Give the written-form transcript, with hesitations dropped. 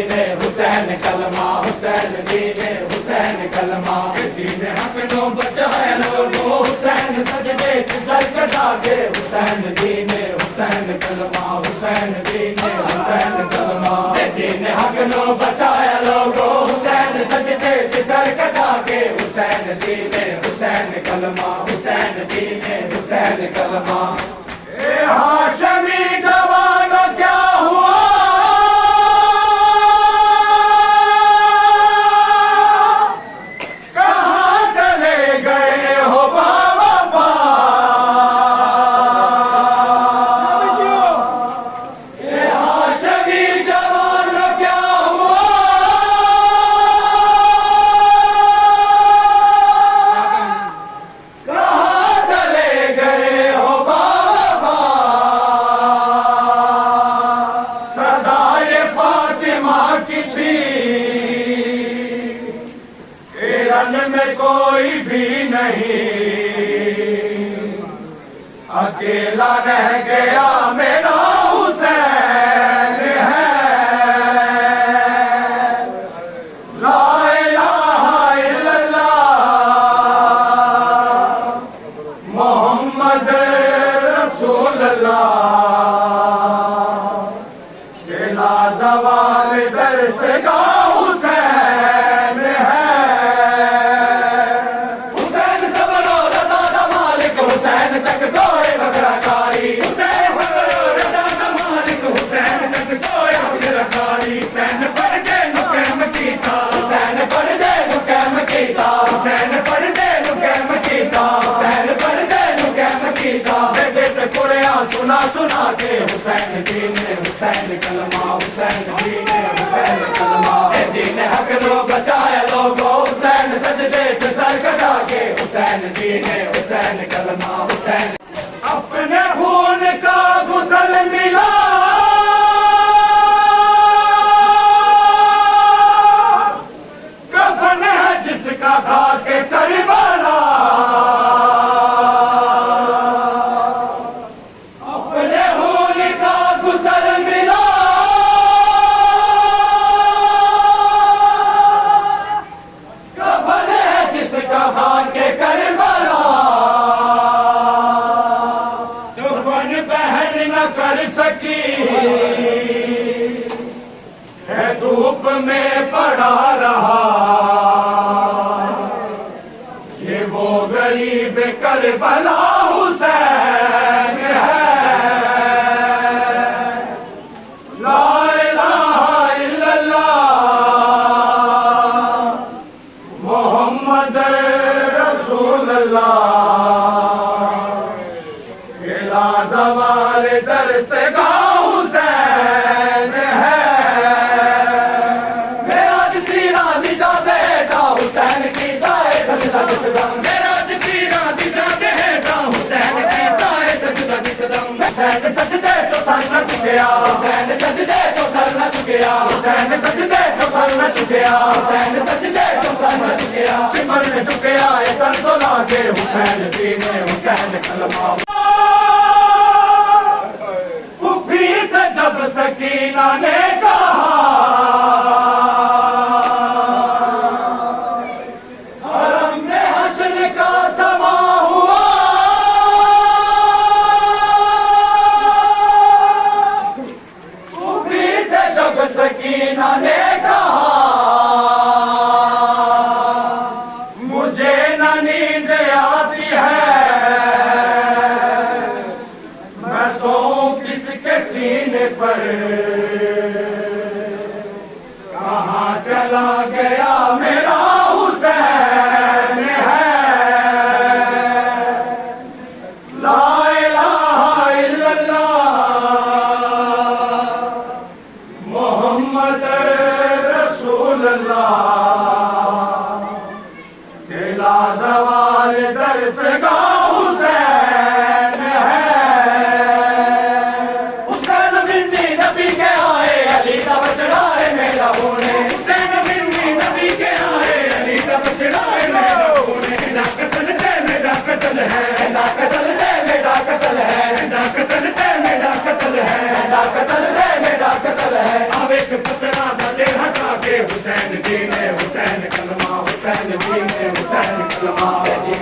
حسین کلمہ حسین دین حسین کلمہ دین حق نو بچائے لوگو حسین سجدے سر کٹا کے حسین دین حسین کلمہ حسین دین حسین کلمہ دین حق نو بچائے لوگو حسین سجدے سر کٹا کے حسین دین حسین کلمہ حسین دین حسین کلمہ اے ہاشمی جوانو کیا ہوا میں کوئی بھی نہیں اکیلا رہ گیا میرا حسین ہے لا الہ الا اللہ محمد رسول اللہ لا زوال درس کا حسین ہے سنا سنا کے حسین دین حسین کلمہ حسین دین حسین کلمہ دین حق نو بچائے لوگو حسین سجدے سر کٹا کے حسین دین حسین کلمہ حسین اپنے خون کا غسل ملا کفن ہے جس کا خاک کربلا کر سکی ہے دھوپ میں پڑا رہا یہ وہ غریب کربلا حسین ہے لا الہ الا اللہ محمد رسول اللہ زوال درس کا حسین ہے میرا تیرا نجا بیٹا حسین کی دائے سجدہ جس دم میرا تیرا نجا بیٹا حسین کی دائے سجدہ جس دم حسین سجدے جو سر نہ چکیا حسین سجدے جو سر نہ چکیا حسین سجدے جو سر نہ چکیا حسین سجدے جو سر نہ چکیا سمر میں چکیا یہ سر تو لا کے حسین دین حسین کلمہ جب سکینہ نے کہا حرم میں حشر کا سما ہوا خوبی سے جب سکینہ نے کہا مجھے نہ نیند آتی ہے میں سوؤں کس کے سینے پر کہاں چلا گیا میرا حسین ہے لا الہ الا اللہ محمد رسول اللہ لا زوال درس کا حسین ہے قتل ہے میرا قتل ہے اب ایک پتلا نہ دے کے حسین جی نے حسین کلمہ حسین جی نے حسین کلمہ